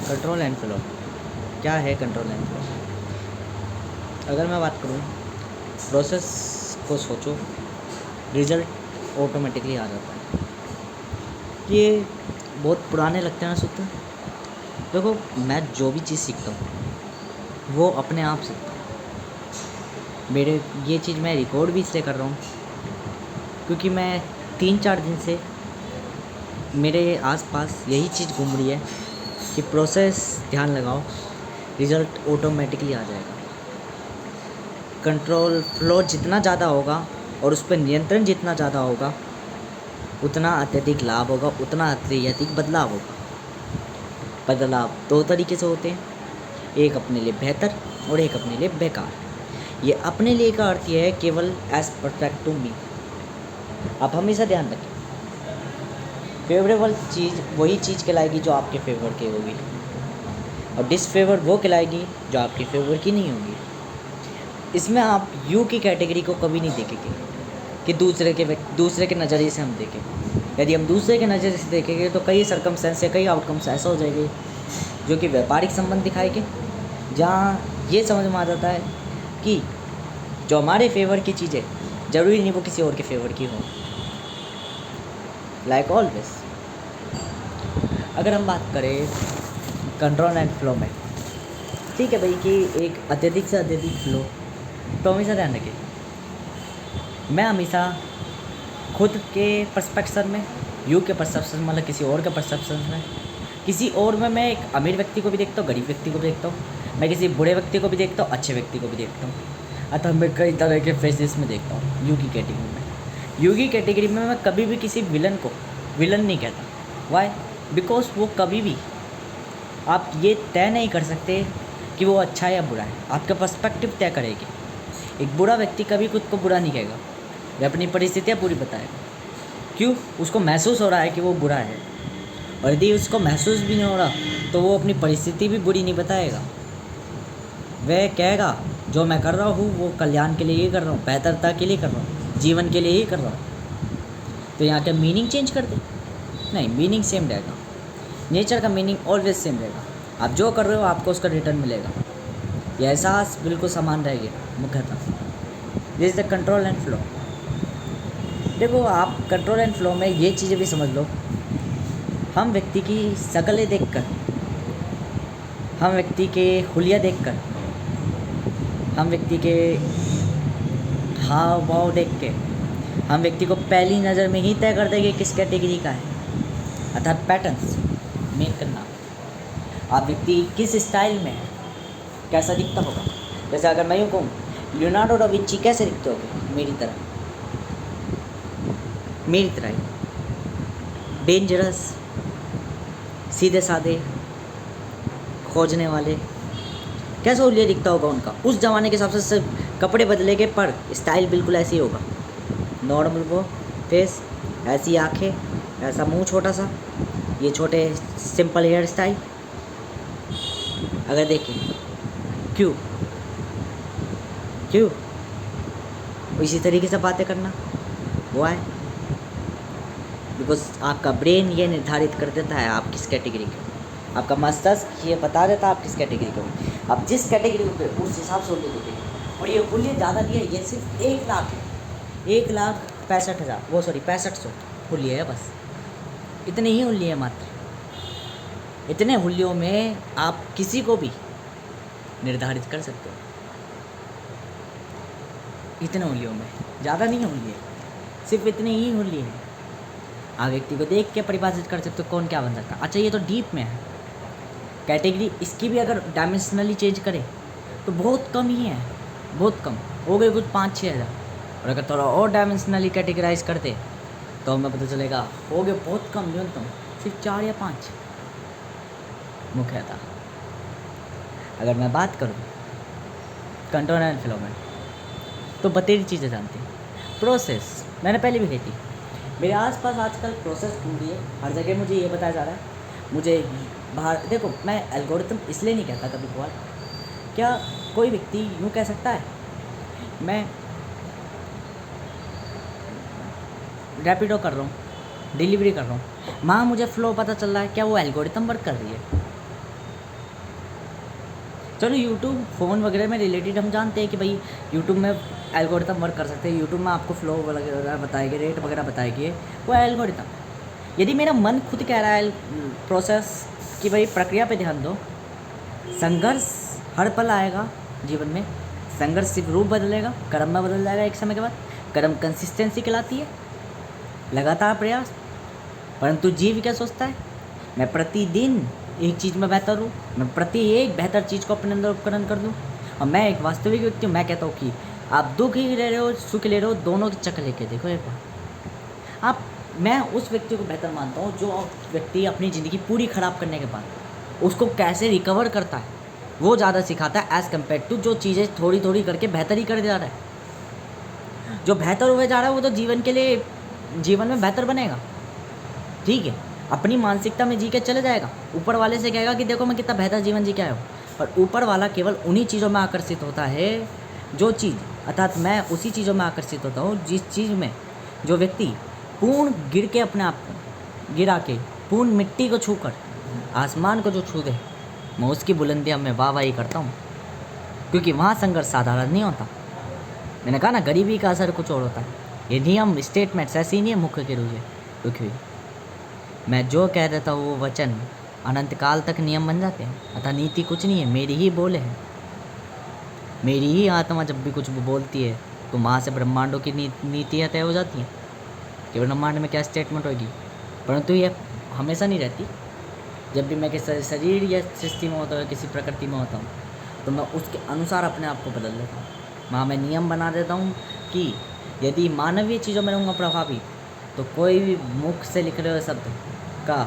Control and flow. क्या है control and flow? अगर मैं बात करूँ, प्रोसेस को सोचो, रिजल्ट ऑटोमेटिकली आ जाता है। ये बहुत पुराने लगते हैं ना सूत्र। देखो, मैं जो भी चीज़ सीखता हूँ वो अपने आप सीखता हूँ। मेरे ये चीज़ मैं रिकॉर्ड भी इसलिए कर रहा हूँ क्योंकि मैं 3-4 दिन से मेरे आसपास यही चीज़ घूम रही है कि प्रोसेस ध्यान लगाओ, रिज़ल्ट ऑटोमेटिकली आ जाएगा। कंट्रोल फ्लो जितना ज़्यादा होगा और उस पर नियंत्रण जितना ज़्यादा होगा, उतना अत्यधिक लाभ होगा, उतना अत्यधिक बदलाव होगा। बदलाव 2 तरीके से होते हैं, एक अपने लिए बेहतर और एक अपने लिए बेकार। ये अपने लिए का अर्थ ये है केवल एज परफेक्ट टू मी। आप हमेशा ध्यान रखें, फेवरेबल चीज़ वही चीज़ कहलाएगी जो आपके फेवर की होगी, और डिसफेवर वो कहलाएगी जो आपके फेवर की नहीं होगी। इसमें आप यू की कैटेगरी को कभी नहीं देखेंगे कि दूसरे के नज़रिए से हम देखें। यदि हम दूसरे के नज़रिए से देखेंगे तो कई सर्कमस्टेंस या कई आउटकम्स ऐसा हो जाएंगे जो कि व्यापारिक संबंध दिखाएंगे, जहाँ ये समझ में आ जाता है कि जो हमारे फेवर की चीज़ें ज़रूरी नहीं वो किसी और के फेवर की हो। लाइक ऑलवेज, अगर हम बात करें कंट्रोल एंड फ्लो में, ठीक है भाई, कि एक अत्यधिक से अत्यधिक फ्लो, तो हमेशा ध्यान रखें, मैं हमेशा खुद के परस्पेक्शन में, यू के परसेप्शन मतलब किसी और के परसेप्शन में, किसी और में मैं एक अमीर व्यक्ति को भी देखता हूँ, गरीब व्यक्ति को भी देखता हूँ, मैं किसी बुरे व्यक्ति को भी देखता हूँ, अच्छे व्यक्ति को भी देखता हूँ, अतः मैं कई तरह के फेसेस में देखता हूँ। यू की कैटेगरी में, यू की कैटेगरी में मैं कभी भी किसी विलन को विलन नहीं कहता। वाई? बिकॉज वो कभी भी आप ये तय नहीं कर सकते कि वो अच्छा है या बुरा है, आपका पर्सपेक्टिव तय करेगी। एक बुरा व्यक्ति कभी खुद को बुरा नहीं कहेगा, वह अपनी परिस्थितियाँ पूरी बताएगा। क्यों? उसको महसूस हो रहा है कि वो बुरा है, और यदि उसको महसूस भी नहीं हो रहा तो वो अपनी परिस्थिति भी बुरी नहीं बताएगा। वह कहेगा जो मैं कर रहा हूँ वो कल्याण के लिए ही कर रहा हूँ, बेहतरता के लिए कर रहा हूँ, जीवन के लिए ही कर रहा हूँ। तो यहाँ का मीनिंग चेंज कर दे? नहीं, मीनिंग सेम रहेगा। नेचर का मीनिंग ऑलवेज सेम रहेगा। आप जो कर रहे हो आपको उसका रिटर्न मिलेगा। यह एहसास बिल्कुल समान रहेगा मुख्यतः। This is the control and flow. देखो, आप कंट्रोल एंड फ्लो में ये चीज़ें भी समझ लो, हम व्यक्ति की शक्लें देखकर, हम व्यक्ति के हुलिया देखकर, हम व्यक्ति के हाव भाव देख के हम व्यक्ति को पहली नज़र में ही तय कर देंगे किस कैटेगरी का है। अर्थात पैटर्न्स मेक करना, आप व्यक्ति किस स्टाइल में है, कैसा दिखता होगा। जैसे अगर मैं यूँ कहूँ, लियोनार्डो डा विंची कैसे दिखते होगे? मेरी तरह ही डेंजरस, सीधे साधे, खोजने वाले। कैसा हुलिया दिखता होगा उनका? उस ज़माने के हिसाब से सिर्फ कपड़े बदलेंगे पर स्टाइल बिल्कुल ऐसे ही होगा। नॉर्मल वो फेस, ऐसी आँखें, ऐसा मुंह छोटा सा, ये छोटे सिंपल हेयर स्टाइल। अगर देखें, क्यों इसी तरीके से बातें करना, वो है बिकॉज आपका ब्रेन ये निर्धारित कर देता है आप किस कैटेगरी के हो। आपका मस्तिष्क ये बता देता है आप किस कैटेगरी के हो। आप जिस कैटेगरी पे उस हिसाब से हुलिया दिखेंगे। और ये हुलिया ज़्यादा नहीं है, ये सिर्फ 1 लाख है, 1,65,000, वो सॉरी 6500 हुलिया है बस। इतने ही हुलिया है मात्र। इतने हुलियों में आप किसी को भी निर्धारित कर सकते हो। इतने हुलियों में, ज़्यादा नहीं है हुलिये, सिर्फ इतने ही हुलिये हैं। आप व्यक्ति को देख के परिभाषित कर सकते हो कौन क्या बन सकता है। अच्छा, ये तो डीप में है कैटेगरी। इसकी भी अगर डायमेंशनली चेंज करें तो बहुत कम ही है, बहुत कम हो गए, कुछ 5-6 हज़ार। और अगर थोड़ा और डायमेंशनली कैटेगराइज करते तो हमें पता चलेगा हो गए बहुत कम, न्यूनतम सिर्फ 4 या 5 मुख्यतः। अगर मैं बात करूँ कंट्रोल एंड फ्लो में, तो बतेरी चीज़ें जानती हैं। प्रोसेस मैंने पहले भी कही थी, मेरे आसपास आजकल प्रोसेस ढूंढ रही है हर जगह। मुझे ये बताया जा रहा है, मुझे बाहर देखो, मैं एल्गोरिथम इसलिए नहीं कहता कभी कभार। क्या कोई व्यक्ति यूँ कह सकता है मैं रैपिडो कर रहा हूँ, डिलीवरी कर रहा हूँ, वहाँ मुझे फ़्लो पता चल रहा है, क्या वो एल्गोरिथम वर्क कर रही है? चलो यूट्यूब फ़ोन वगैरह में रिलेटेड हम जानते हैं कि भाई यूट्यूब में एल्गोरिथम वर्क कर सकते हैं, यूट्यूब में आपको फ्लो वगैरह बताएगी, रेट वगैरह बताएगी, वो एल्गोरिथम। यदि मेरा मन खुद कह रहा है प्रोसेस कि भाई प्रक्रिया पे ध्यान दो, संघर्ष हर पल आएगा जीवन में, संघर्ष सिर्फ रूप बदलेगा, कर्म में बदल जाएगा एक समय के बाद। कर्म कंसिस्टेंसी कहलाती है, लगातार प्रयास। परंतु जीव क्या सोचता है, मैं प्रतिदिन एक चीज़ में बेहतर हूँ, मैं प्रति एक बेहतर चीज़ को अपने अंदर उपकरण कर दूँ। और मैं एक वास्तविक व्यक्ति हूँ, मैं कहता हूँ कि आप दुख ही ले रहे हो, सुख ले रहे हो, दोनों की चक्कर लेके देखो एक बार आप। मैं उस व्यक्ति को बेहतर मानता हूँ जो व्यक्ति अपनी ज़िंदगी पूरी ख़राब करने के बाद उसको कैसे रिकवर करता है, वो ज़्यादा सिखाता है एज़ कम्पेयर टू जो चीज़ें थोड़ी थोड़ी करके बेहतर ही कर जा रहा है। जो बेहतर हुए जा रहा है वो तो जीवन के लिए, जीवन में बेहतर बनेगा, ठीक है, अपनी मानसिकता में जी के चले जाएगा, ऊपर वाले से कहेगा कि देखो मैं कितना बेहतर जीवन जी के आया हूँ। पर ऊपर वाला केवल उन्हीं चीज़ों में आकर्षित होता है जो चीज़, अर्थात मैं उसी चीज़ों में आकर्षित होता हूँ जिस चीज़ में जो व्यक्ति पूर्ण गिर के अपने आप को गिरा के पूर्ण मिट्टी को छूकर आसमान को जो छू दे, मैं उसकी बुलंदियाँ में वाहवाही करता हूँ, क्योंकि वहाँ संघर्ष साधारण नहीं होता। मैंने कहा ना, गरीबी का असर कुछ और होता है। ये नियम स्टेटमेंट्स ऐसे ही नहीं है मुख्य के रूप रुकी हुई। मैं जो कह देता हूँ वो वचन अनंत काल तक नियम बन जाते हैं। अतः नीति कुछ नहीं है, मेरी ही बोले है, मेरी ही आत्मा जब भी कुछ बोलती है तो वहाँ से ब्रह्मांडों की नीतियाँ तय हो जाती हैं कि ब्रह्मांड में क्या स्टेटमेंट होगी। परंतु ये हमेशा नहीं रहती। जब भी मैं किसी शरीर या सृष्टि में होता हूँ, किसी प्रकृति में होता हूँ, तो मैं उसके अनुसार अपने आप को बदल लेता हूँ। वहाँ मैं नियम बना देता हूँ कि यदि मानवीय चीज़ों में रहूँगा प्रभावित, तो कोई भी मुख से लिख रहे हुए शब्द का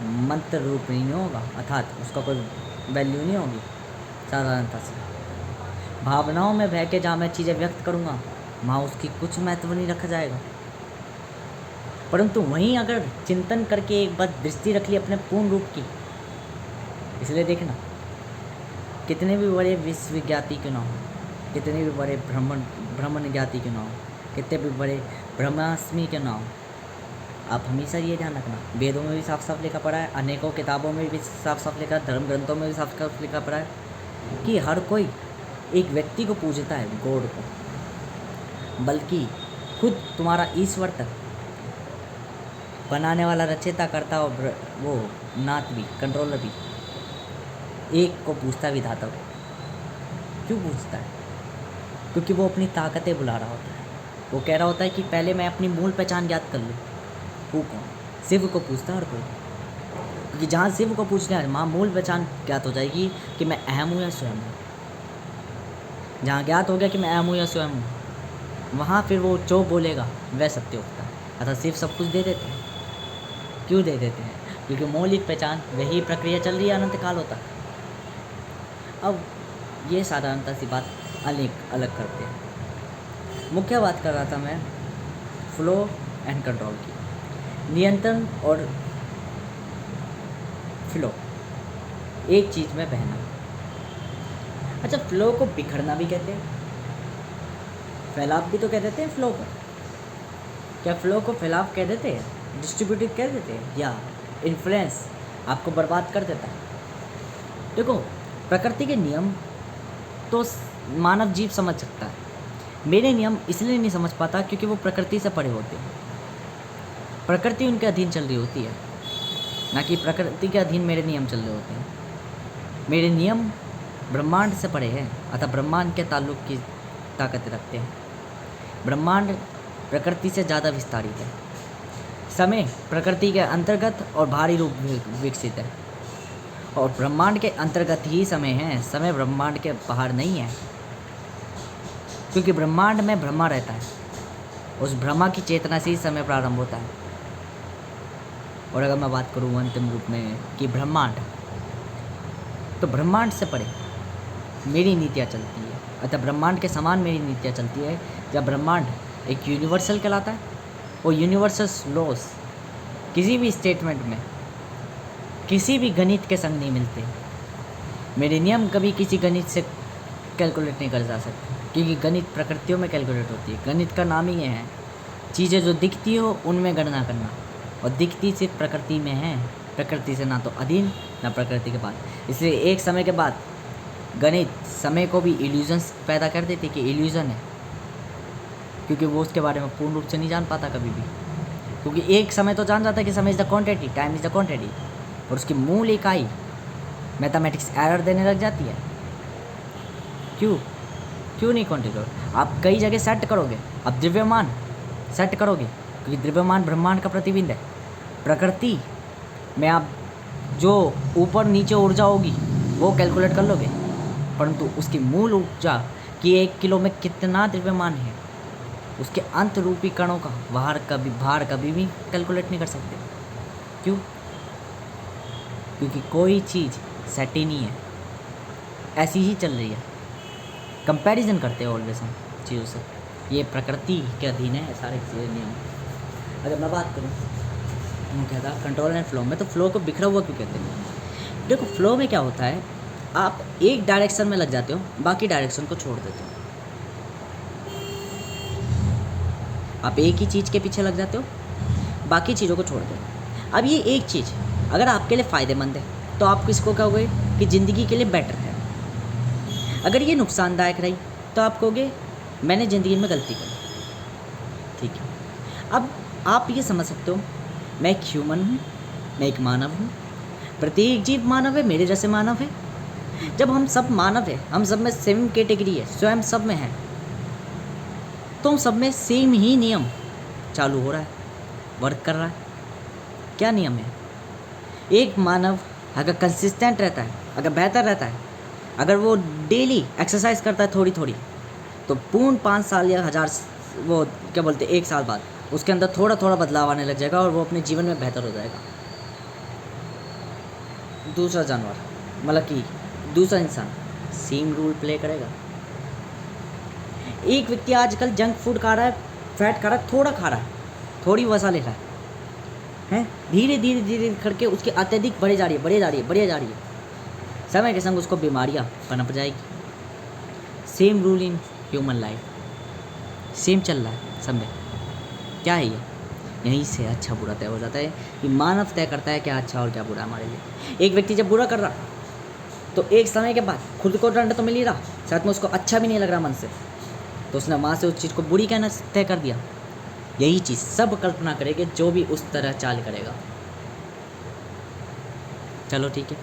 मंत्र रूप नहीं होगा, अर्थात उसका कोई वैल्यू नहीं होगी साधारणता से। भावनाओं में बह के जहाँ मैं चीज़ें व्यक्त करूँगा वहाँ उसकी कुछ महत्व नहीं रखा जाएगा। परंतु वहीं अगर चिंतन करके एक बार दृष्टि रख ली अपने पूर्ण रूप की, इसलिए देखना कितने भी बड़े विश्वज्ञाती क्यों ना हो, कितने भी बड़े भ्रमण ज्ञाती क्यों ना हो, कितने भी बड़े ब्रह्मास्मि क्यों ना हो, आप हमेशा ये ध्यान रखना, वेदों में भी साफ साफ लिखा पड़ा है, अनेकों किताबों में भी साफ साफ लिखा है, धर्म ग्रंथों में भी साफ साफ लिखा पड़ा है कि हर कोई एक व्यक्ति को पूजता है, गॉड को, बल्कि खुद तुम्हारा ईश्वर तक बनाने वाला, रचयिता, करता और वो नाथ भी, कंट्रोलर भी एक को पूछता, विधाता को। क्यों पूछता है? क्योंकि वो अपनी ताकतें बुला रहा होता है। वो कह रहा होता है कि पहले मैं अपनी मूल पहचान ज्ञात कर लूँ। वो कौन? शिव को पूछता है हर कोई, क्योंकि जहाँ शिव को पूछना है वहाँ मूल पहचान ज्ञात हो जाएगी कि मैं अहम हूँ या स्वयं हूँ। जहाँ ज्ञात हो गया कि मैं अहम हूँ या स्वयं हूँ, वहाँ फिर वो जो बोलेगा वह सत्य होता है। अतः शिव सब कुछ दे देते हैं। क्यों दे देते हैं? क्योंकि मौलिक पहचान वही प्रक्रिया चल रही है अनंत काल होता है। अब ये साधारणता सी बात अलग करते हैं। मुख्य बात कर रहा था मैं फ्लो एंड कंट्रोल की। नियंत्रण और फ्लो, एक चीज़ में बहना। अच्छा, फ्लो को बिखरना भी कहते हैं, फैलाव भी तो कह देते हैं फ्लो को। क्या फ्लो को फैलाव कह देते हैं, डिस्ट्रीब्यूटिव कह देते हैं, या इन्फ्लुएंस आपको बर्बाद कर देता है? देखो, प्रकृति के नियम तो मानव जीव समझ सकता है, मेरे नियम इसलिए नहीं समझ पाता क्योंकि वो प्रकृति से परे होते हैं। प्रकृति उनके अधीन चल रही होती है, ना कि प्रकृति के अधीन मेरे नियम चल रहे होते हैं। मेरे नियम ब्रह्मांड से परे हैं, अतः ब्रह्मांड के ताल्लुक की ताकत रखते हैं। ब्रह्मांड प्रकृति से ज़्यादा विस्तारित है। समय प्रकृति के अंतर्गत और बाहरी रूप विकसित है, और ब्रह्मांड के अंतर्गत ही समय है, समय ब्रह्मांड के बाहर नहीं है। क्योंकि ब्रह्मांड में ब्रह्मा रहता है, उस ब्रह्मा की चेतना से ही समय प्रारंभ होता है। और अगर मैं बात करूँ अंतिम रूप में कि ब्रह्मांड, तो ब्रह्मांड से परे मेरी नीतियाँ चलती है, अतः ब्रह्मांड के समान मेरी नीतियाँ चलती है। जब ब्रह्मांड एक यूनिवर्सल कहलाता है, वो यूनिवर्सल लॉस किसी भी स्टेटमेंट में किसी भी गणित के संग नहीं मिलते। मेरे नियम कभी किसी गणित से कैलकुलेट नहीं कर जा सकते, क्योंकि गणित प्रकृतियों में कैलकुलेट होती है। गणित का नाम ही ये है, चीज़ें जो दिखती हो उनमें गणना करना, और दिखती सिर्फ प्रकृति में है, प्रकृति से ना तो अधीन ना प्रकृति के बाद। इसलिए एक समय के बाद गणित समय को भी इल्यूजन्स पैदा कर देती कि इल्यूजन है, क्योंकि वो उसके बारे में पूर्ण रूप से नहीं जान पाता कभी भी। क्योंकि एक समय तो जान जाता है कि समय is the quantity, time is the quantity, और उसकी मूल इकाई मैथमेटिक्स एरर देने लग जाती है। क्यों नहीं क्वांटिटी? आप कई जगह सेट करोगे, आप द्रव्यमान सेट करोगे, क्योंकि द्रव्यमान ब्रह्मांड का प्रतिबिंब है। प्रकृति में आप जो ऊपर नीचे ऊर्जा होगी वो कैलकुलेट कर लोगे, परंतु उसकी मूल ऊर्जा कि 1 किलो में कितना द्रव्यमान है, उसके अंत रूपी कणों का भार कभी भी कैलकुलेट नहीं कर सकते। क्यों? क्योंकि कोई चीज़ सेट ही नहीं है, ऐसी ही चल रही है। कंपैरिजन करते हैं ऑलवेज हम चीज़ों से। ये प्रकृति के अधीन है सारे चीज़ें, नियम। अगर मैं बात करूँ क्या था कंट्रोल एंड फ्लो में, तो फ्लो को बिखरा हुआ क्यों कहते हैं? देखो, फ्लो में क्या होता है, आप एक डायरेक्शन में लग जाते हो, बाकी डायरेक्शन को छोड़ देते हो। आप एक ही चीज़ के पीछे लग जाते हो, बाकी चीज़ों को छोड़ देते हो। अब ये एक चीज़ अगर आपके लिए फ़ायदेमंद है तो आप किसको कहोगे कि ज़िंदगी के लिए बेटर है। अगर ये नुकसानदायक रही तो आप कहोगे मैंने ज़िंदगी में गलती करी। ठीक है, अब आप ये समझ सकते हो, मैं एक ह्यूमन हूँ, मैं एक मानव हूँ, प्रत्येक जीव मानव है, मेरे जैसे मानव है। जब हम सब मानव है, हम सब में सेम कैटेगरी है, स्वयं सब में है, तो हम सब में सेम ही नियम चालू हो रहा है, वर्क कर रहा है। क्या नियम है? एक मानव अगर कंसिस्टेंट रहता है, अगर बेहतर रहता है, अगर वो डेली एक्सरसाइज करता है थोड़ी थोड़ी, तो पूर्ण 5 साल या 1000 वो क्या बोलते 1 साल बाद उसके अंदर थोड़ा थोड़ा बदलाव आने लग जाएगा और वो अपने जीवन में बेहतर हो जाएगा। दूसरा जानवर मतलब कि दूसरा इंसान सेम रूल प्ले करेगा। एक व्यक्ति आजकल जंक फूड खा रहा है, फैट खा रहा है, थोड़ा खा रहा है, थोड़ी वसा ले रहा है, धीरे धीरे धीरे करके उसकी अत्यधिक बढ़ी जा रही है। समय के संग उसको बीमारियाँ पनप जाएगी। Same rule in human life, same चल रहा है सब में। क्या है ये? यहीं से अच्छा बुरा तय हो जाता है कि मानव तय करता है क्या अच्छा और क्या बुरा हमारे लिए। एक व्यक्ति जब बुरा कर रहा तो एक समय के बाद खुद को दंड तो मिल ही रहा, साथ में उसको अच्छा भी नहीं लग रहा मन से, तो उसने वहाँ से उस चीज़ को बुरी कहना तय कर दिया। यही चीज़ सब कल्पना करेंगे जो भी उस तरह चाल करेगा। चलो ठीक है,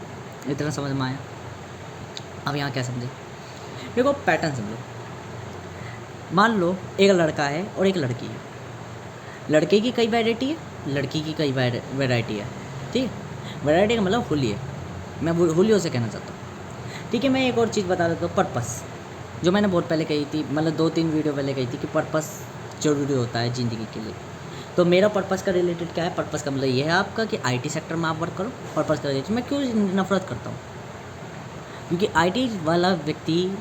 इतना समझ में आया। अब यहाँ क्या समझे? देखो पैटर्न समझो। मान लो एक लड़का है और एक लड़की है। लड़के की कई वैरायटी है, लड़की की कई वैरायटी है। ठीक है, वैरायटी का मतलब होली है, मैं होलियो से कहना चाहता हूँ। ठीक है, मैं एक और चीज़ बता देता हूँ, पर्पस, जो मैंने बहुत पहले कही थी, मतलब 2-3 वीडियो पहले कही थी कि पर्पस ज़रूरी होता है ज़िंदगी के लिए। तो मेरा पर्पस का रिलेटेड क्या है? पर्पस का मतलब ये है आपका कि IT सेक्टर में आप वर्क करो। पर्पस का रिलेटेड मैं क्यों नफरत करता हूँ? क्योंकि IT वाला व्यक्ति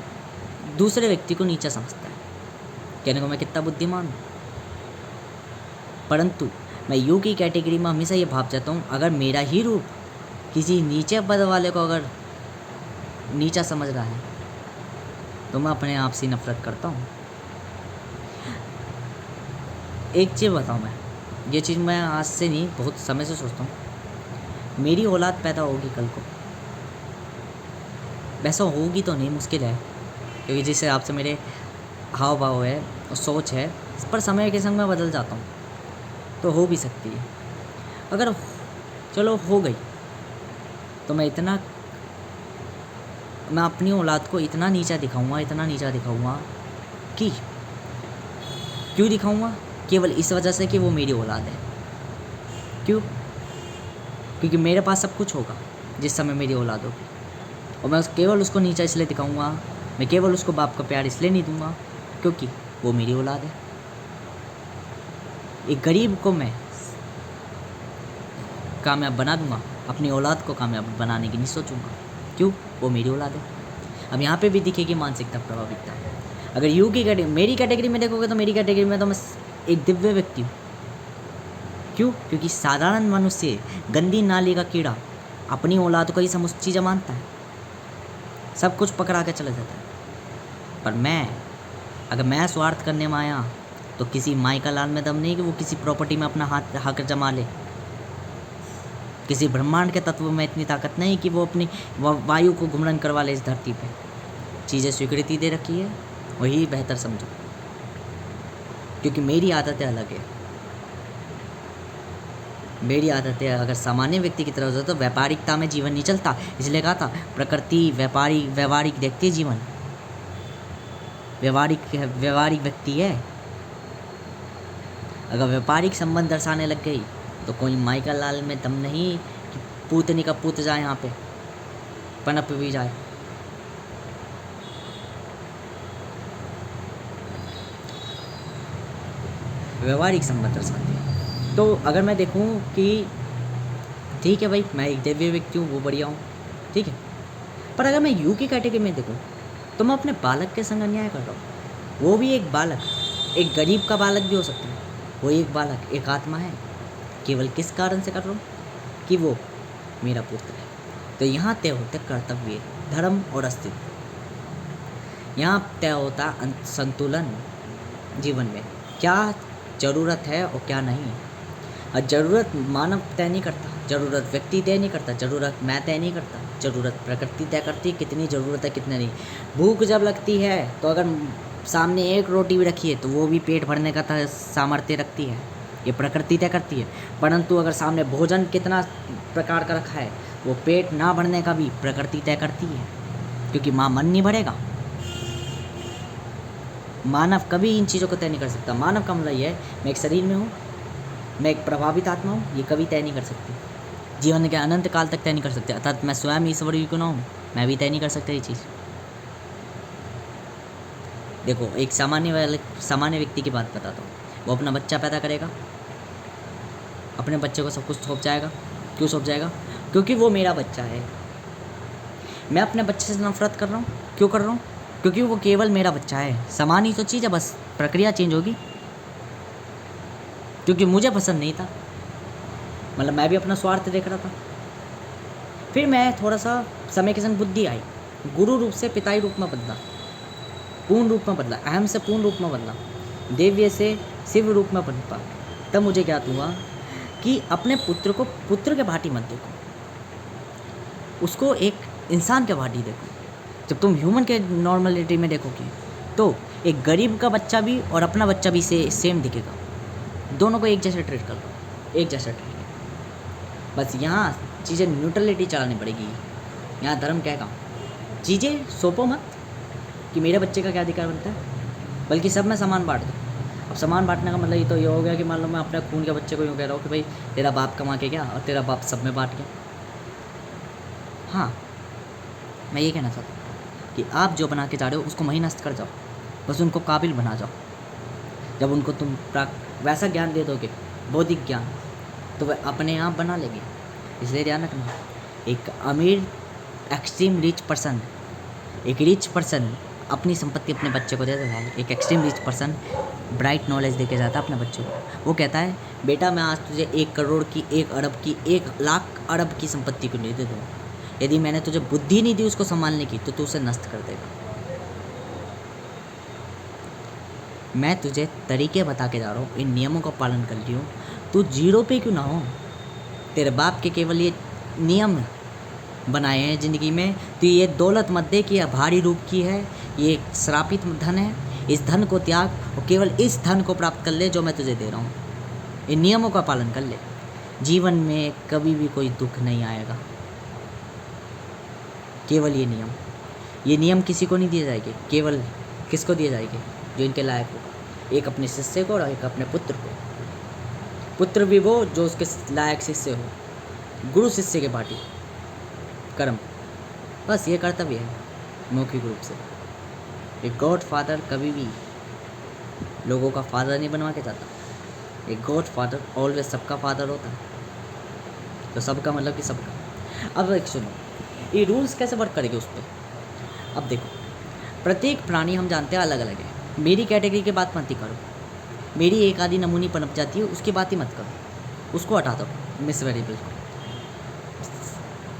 दूसरे व्यक्ति को नीचा समझता है। कहने को मैं कितना बुद्धिमान हूँ, परंतु मैं यू की कैटेगरी में हमेशा ये भाव जाता हूँ, अगर मेरा ही रूप किसी नीचे पद वाले को अगर नीचा समझ रहा है तो मैं अपने आप से नफरत करता हूँ। एक चीज़ बताऊँ, मैं ये चीज़ मैं आज से नहीं बहुत समय से सोचता हूँ। मेरी औलाद पैदा होगी कल को, वैसा होगी तो नहीं, मुश्किल है, क्योंकि जिस हिसाब से मेरे हाव भाव है और सोच है, इस पर समय के संग मैं बदल जाता हूँ, तो हो भी सकती है। अगर चलो हो गई तो मैं अपनी औलाद को इतना नीचा दिखाऊंगा कि क्यों दिखाऊंगा? केवल इस वजह से कि वो मेरी औलाद है। क्यों? क्योंकि मेरे पास सब कुछ होगा जिस समय मेरी औलाद होगी, और मैं केवल उसको नीचा इसलिए दिखाऊंगा, मैं केवल उसको बाप का प्यार इसलिए नहीं दूंगा क्योंकि वो मेरी औलाद है। एक गरीब को मैं कामयाब बना दूंगा, अपनी औलाद को कामयाब बनाने की नहीं सोचूंगा। क्यों? वो मेरी औलाद है। अब यहाँ पे भी दिखेगी मानसिकता प्रभाविकता। अगर यू की कैटेगरी, मेरी कैटेगरी में देखोगे तो मेरी कैटेगरी में तो मैं एक दिव्य व्यक्ति हूँ। क्यों? क्योंकि साधारण मनुष्य, गंदी नाली का कीड़ा, अपनी औलाद को ही समझ चीज़ें मानता है, सब कुछ पकड़ा के चला जाता है। पर अगर मैं स्वार्थ करने में आया तो किसी माई का लाल में दम नहीं कि वो किसी प्रॉपर्टी में अपना हक जमा ले। किसी ब्रह्मांड के तत्व में इतनी ताकत नहीं कि वो अपनी वायु को घुमरन करवा ले इस धरती पे। चीज़ें स्वीकृति दे रखी है वही बेहतर समझो, क्योंकि मेरी आदतें अलग है। मेरी आदतें अगर सामान्य व्यक्ति की तरफ से तो व्यापारिकता में जीवन नहीं चलता। इसलिए कहा था प्रकृति व्यवहारिक देखती है जीवन, व्यवहारिक व्यक्ति है। अगर व्यापारिक संबंध दर्शाने लग गई तो कोई माइकल लाल में दम नहीं कि पूतनी का पूत जाए यहाँ पे पनप भी जाए। व्यवहारिक संबंध दर्शाती है। तो अगर मैं देखूं कि ठीक है भाई मैं एक दिव्य व्यक्ति हूँ, वो बढ़िया हूँ, ठीक है, पर अगर मैं यू की कैटेगरी में देखूं तो मैं अपने बालक के संग अन्याय कर रहा हूँ। वो भी एक बालक, एक गरीब का बालक भी हो सकता है, वो एक बालक, एक आत्मा है। केवल किस कारण से कर रहा हूँ कि वो मेरा पुत्र है। तो यहाँ तय होते कर्तव्य, धर्म और अस्तित्व। यहाँ तय होता संतुलन जीवन में, क्या ज़रूरत है और क्या नहीं। और ज़रूरत मानव तय नहीं करता, ज़रूरत व्यक्ति तय नहीं करता, ज़रूरत मैं तय नहीं करता, ज़रूरत प्रकृति तय करती है कितनी ज़रूरत है कितनी नहीं। भूख जब लगती है तो अगर सामने एक रोटी भी रखी है तो वो भी पेट भरने का सामर्थ्य रखती है, ये प्रकृति तय करती है। परंतु अगर सामने भोजन कितना प्रकार का रखा है वो पेट ना भरने का भी प्रकृति तय करती है, क्योंकि माँ मन नहीं भरेगा। मानव कभी इन चीज़ों को तय नहीं कर सकता। मानव का मतलब ये है मैं एक शरीर में हूँ, मैं एक प्रभावित आत्मा हूँ, ये कभी तय नहीं कर सकती। जीवन के अनंत काल तक तय नहीं कर सकते। अर्थात मैं स्वयं ईश्वर ही क्यों ना हूँ, मैं भी तय नहीं कर सकता ये चीज़। देखो एक सामान्य व्यक्ति की बात बताता हूँ। वो अपना बच्चा पैदा करेगा, अपने बच्चे को सब कुछ सौंप जाएगा। क्यों सौंप जाएगा? क्योंकि वो मेरा बच्चा है। मैं अपने बच्चे से नफरत कर रहा हूँ, क्यों कर रहा हूँ? क्योंकि वो केवल मेरा बच्चा है। समान ही तो चीज़ है, बस प्रक्रिया चेंज होगी। क्योंकि मुझे पसंद नहीं था, मतलब मैं भी अपना स्वार्थ देख रहा था। फिर मैं थोड़ा सा समय के संग बुद्धि आई, गुरु रूप से पिताई रूप में बदला, पूर्ण रूप में बदला, अहम से पूर्ण रूप में बदला, देव्य से शिव रूप में बदला। तब मुझे ज्ञात हुआ कि अपने पुत्र को पुत्र के भांति मत देखो, उसको एक इंसान के भांति देखो। जब तुम ह्यूमन के नॉर्मलिटी में देखोगे तो एक गरीब का बच्चा भी और अपना बच्चा भी सेम दिखेगा। दोनों को एक जैसे ट्रीट कर लो, एक जैसा ट्रीट। बस यहाँ चीज़ें न्यूट्रलिटी चलानी पड़ेगी। यहाँ धर्म कहेगा चीज़ें सौंपो मत कि मेरे बच्चे का क्या अधिकार बनता है, बल्कि सब में सामान बांट दो। अब सामान बांटने का मतलब ये तो ये हो गया कि मान लो मैं अपने खून के बच्चे को यूँ कह रहा हूँ कि भाई तेरा बाप कमा के गया और तेरा बाप सब में बांट गया। हाँ, मैं ये कहना चाहता हूँ कि आप जो बना के जा रहे हो उसको वहीं नष्ट कर जाओ, बस उनको काबिल बना जाओ। जब उनको तुम वैसा ज्ञान दे दोगे, बौद्धिक ज्ञान, तो वह अपने आप बना लेंगे। इसलिए ध्यान रखना, एक अमीर एक्सट्रीम रिच पर्सन, एक रिच पर्सन अपनी संपत्ति अपने बच्चे को दे देता है। एक extreme rich person bright knowledge दे के जाता है अपने बच्चों को। वो कहता है बेटा मैं आज तुझे 1 करोड़ की, 1 अरब की, 1 लाख अरब की संपत्ति को नहीं दे दूँ, यदि मैंने तुझे बुद्धि नहीं दी उसको संभालने की तो तू उसे नष्ट कर देगा। मैं तुझे तरीके बता के जा रहा हूँ, इन नियमों का पालन कर लियो, तू जीरो पे क्यों ना हो। तेरे बाप के केवल ये नियम बनाए हैं ज़िंदगी में, तो ये दौलत मत दे कि यह भारी रूप की है, ये श्रापित धन है, इस धन को त्याग और केवल इस धन को प्राप्त कर ले जो मैं तुझे दे रहा हूँ। इन नियमों का पालन कर ले, जीवन में कभी भी कोई दुख नहीं आएगा। केवल ये नियम किसी को नहीं दिए जाएंगे, केवल किसको दिए जाएंगे? जो इनके लायक हो। एक अपने शिष्य को और एक अपने पुत्र को। पुत्र भी वो जो उसके लायक शिष्य हो, गुरु शिष्य के पार्टी कर्म, बस ये कर्तव्य है मौखिक रूप से। एक गॉड फादर कभी भी लोगों का फादर नहीं बनवा के जाता। एक गॉड फादर ऑलवेज सबका फादर होता है। तो सबका मतलब कि सबका। अब एक सुनो, ये रूल्स कैसे वर्क करेंगे उस पर। अब देखो, प्रत्येक प्राणी हम जानते हैं अलग अलग है। मेरी कैटेगरी की बात मत ही करो, मेरी एक आधी नमूनी पनप जाती है उसकी बात ही मत करो, उसको हटा दो मिस वेरिएबल को।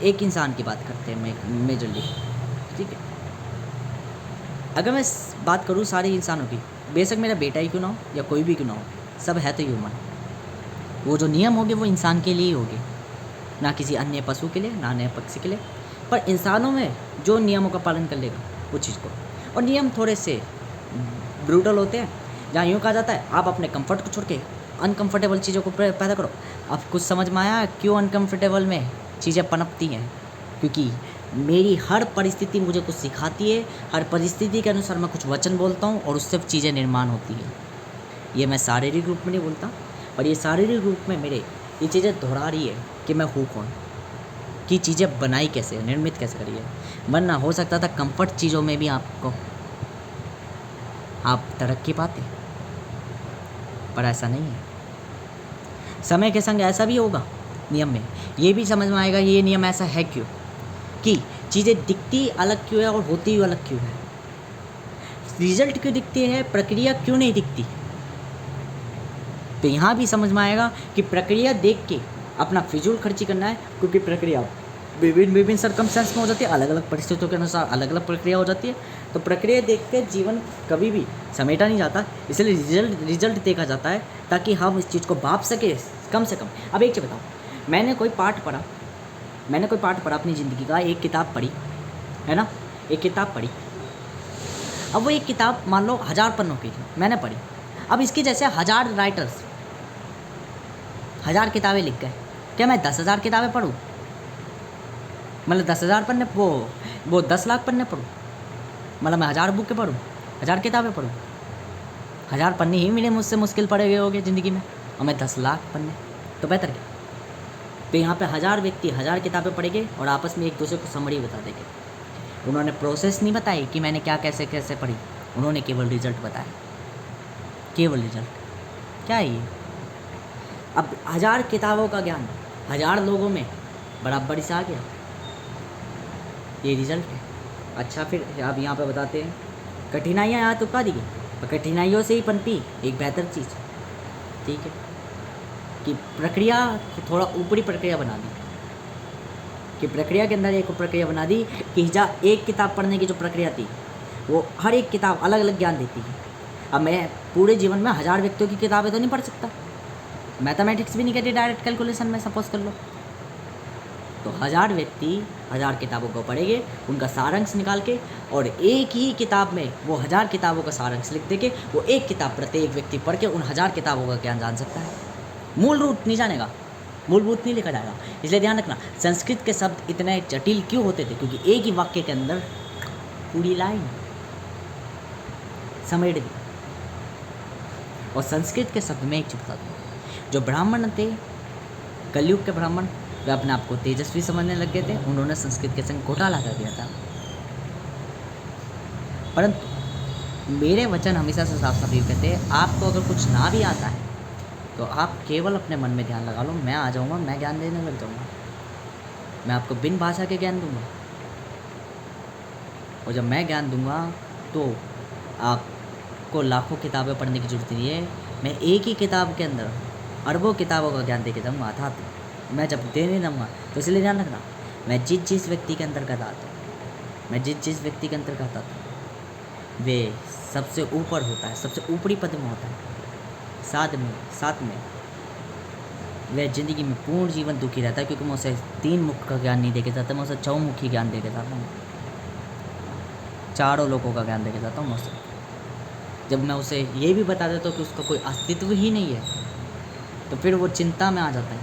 एक इंसान की बात करते हैं मेजरली, ठीक है। अगर मैं बात करूँ सारे इंसानों की, बेशक मेरा बेटा ही क्यों ना हो या कोई भी क्यों ना हो, सब है तो ह्यूमन। वो जो नियम होंगे वो इंसान के लिए ही होंगे, ना किसी अन्य पशु के लिए, ना अन्य पक्षी के लिए। पर इंसानों में जो नियमों का पालन कर लेगा वो चीज़ को। और नियम थोड़े से ब्रूटल होते हैं, जहाँ यूँ कहा जाता है आप अपने कंफर्ट को छोड़ के अनकंफर्टेबल चीज़ों को पैदा करो। अब कुछ समझ में आया क्यों अनकंफर्टेबल में चीज़ें पनपती हैं? क्योंकि मेरी हर परिस्थिति मुझे कुछ सिखाती है, हर परिस्थिति के अनुसार मैं कुछ वचन बोलता हूँ और उससे चीज़ें निर्माण होती है। ये मैं शारीरिक रूप में नहीं बोलता, और ये शारीरिक रूप में मेरे ये चीज़ें दोहरा रही है कि मैं हूँ कौन, कि चीज़ें बनाई कैसे है, निर्मित कैसे करी है। वरना हो सकता था कंफर्ट चीज़ों में भी आप तरक्की पाते, पर ऐसा नहीं है। समय के संग ऐसा भी होगा, नियम में ये भी समझ में आएगा ये नियम ऐसा है क्यों, कि चीज़ें दिखती अलग क्यों है और होती अलग क्यों है। रिजल्ट क्यों दिखती है, प्रक्रिया क्यों नहीं दिखती। तो यहाँ भी समझ में आएगा कि प्रक्रिया देख के अपना फिजूल खर्ची करना है, क्योंकि प्रक्रिया विभिन्न सर्कमस्टेंस में हो जाती है, अलग अलग परिस्थितियों के अनुसार अलग अलग प्रक्रिया हो जाती है। तो प्रक्रिया देख के जीवन कभी भी समेटा नहीं जाता, इसलिए रिजल्ट देखा जाता है ताकि हम इस चीज़ को भाप सके कम से कम। अब एक चीज़ बताओ, मैंने कोई पाठ पढ़ा अपनी ज़िंदगी का, एक किताब पढ़ी है ना, एक किताब पढ़ी। अब वो एक किताब मान लो 1000 पन्नों की थी, मैंने पढ़ी। अब इसकी जैसे 1000 राइटर्स 1000 किताबें लिख गए, क्या मैं 10,000 किताबें पढ़ूँ? मतलब 10,000 पन्ने, वो 10 लाख पन्ने पढ़ूँ? मतलब मैं 1000 बुकें पढ़ूँ, 1000 किताबें पढ़ूँ? 1000 पन्ने ही मिले मुझसे मुश्किल पड़े गए होंगे ज़िंदगी में, और मैं 10 लाख पन्ने, तो बेहतर क्या। तो यहाँ पे 1000 व्यक्ति 1000 किताबें पढ़ेंगे और आपस में एक दूसरे को समरी बता देंगे। उन्होंने प्रोसेस नहीं बताई कि मैंने क्या कैसे कैसे पढ़ी, उन्होंने केवल रिजल्ट बताया, केवल रिजल्ट। क्या है ये? अब 1000 किताबों का ज्ञान 1000 लोगों में बराबर से आ गया, ये रिजल्ट है। अच्छा, फिर अब यहाँ पे बताते हैं कठिनाइयाँ यहाँ तो का दी गई, और कठिनाइयों से ही पनपी एक बेहतर चीज़। ठीक है, कि प्रक्रिया को थोड़ा ऊपरी प्रक्रिया बना दी, कि प्रक्रिया के अंदर एक प्रक्रिया बना दी कि जहाँ एक किताब पढ़ने की जो प्रक्रिया थी वो हर एक किताब अलग अलग ज्ञान देती है। अब मैं पूरे जीवन में 1000 व्यक्तियों की किताबें तो नहीं पढ़ सकता, मैथमेटिक्स भी नहीं करती डायरेक्ट कैलकुलेशन में, सपोज कर लो। तो 1000 व्यक्ति 1000 किताबों को पढ़ेंगे, उनका सारांश निकाल के, और एक ही किताब में वो 1000 किताबों का सारांश लिख देके वो एक किताब प्रत्येक व्यक्ति पढ़ के उन 1000 किताबों का ज्ञान जान सकता है। मूल रूप नहीं जानेगा, मूलभूत नहीं लिखा जाएगा। इसलिए ध्यान रखना, संस्कृत के शब्द इतने जटिल क्यों होते थे, क्योंकि एक ही वाक्य के अंदर पूरी लाइन समेट दी। और संस्कृत के शब्द में एक चीज बता दूँ, जो ब्राह्मण थे कलयुग के ब्राह्मण, वे अपने आप को तेजस्वी समझने लग गए थे, उन्होंने संस्कृत के संग घोटाला कर दिया था। परंतु मेरे वचन हमेशा से साफ साफ ये कहते हैं, आपको अगर कुछ ना भी आता है तो आप केवल अपने मन में ध्यान लगा लो, मैं आ जाऊँगा, मैं ज्ञान देने लग जाऊँगा, मैं आपको बिन भाषा के ज्ञान दूंगा। और जब मैं ज्ञान दूंगा तो आपको लाखों किताबें पढ़ने की जरूरत नहीं है, मैं एक ही किताब के अंदर अरबों किताबों का ज्ञान दे के जाऊँगा। अर्थात मैं जब देने जाऊँगा तो इसलिए ध्यान रखना, मैं जिस व्यक्ति के अंतर्गत आता हूँ, मैं जिस व्यक्ति के अंतर्गत आता हूँ वे सबसे ऊपर होता है, सबसे ऊपरी पद में होता है। साथ में वह ज़िंदगी में पूर्ण जीवन दुखी रहता है, क्योंकि मैं उसे 3 मुख का ज्ञान नहीं देके जाता, मैं उसे चौमुखी ज्ञान देके जाता हूँ, चारों लोगों का ज्ञान देके जाता हूँ मैं उसे। जब मैं उसे ये भी बता देता हूँ कि उसका कोई अस्तित्व ही नहीं है, तो फिर वो चिंता में आ जाता है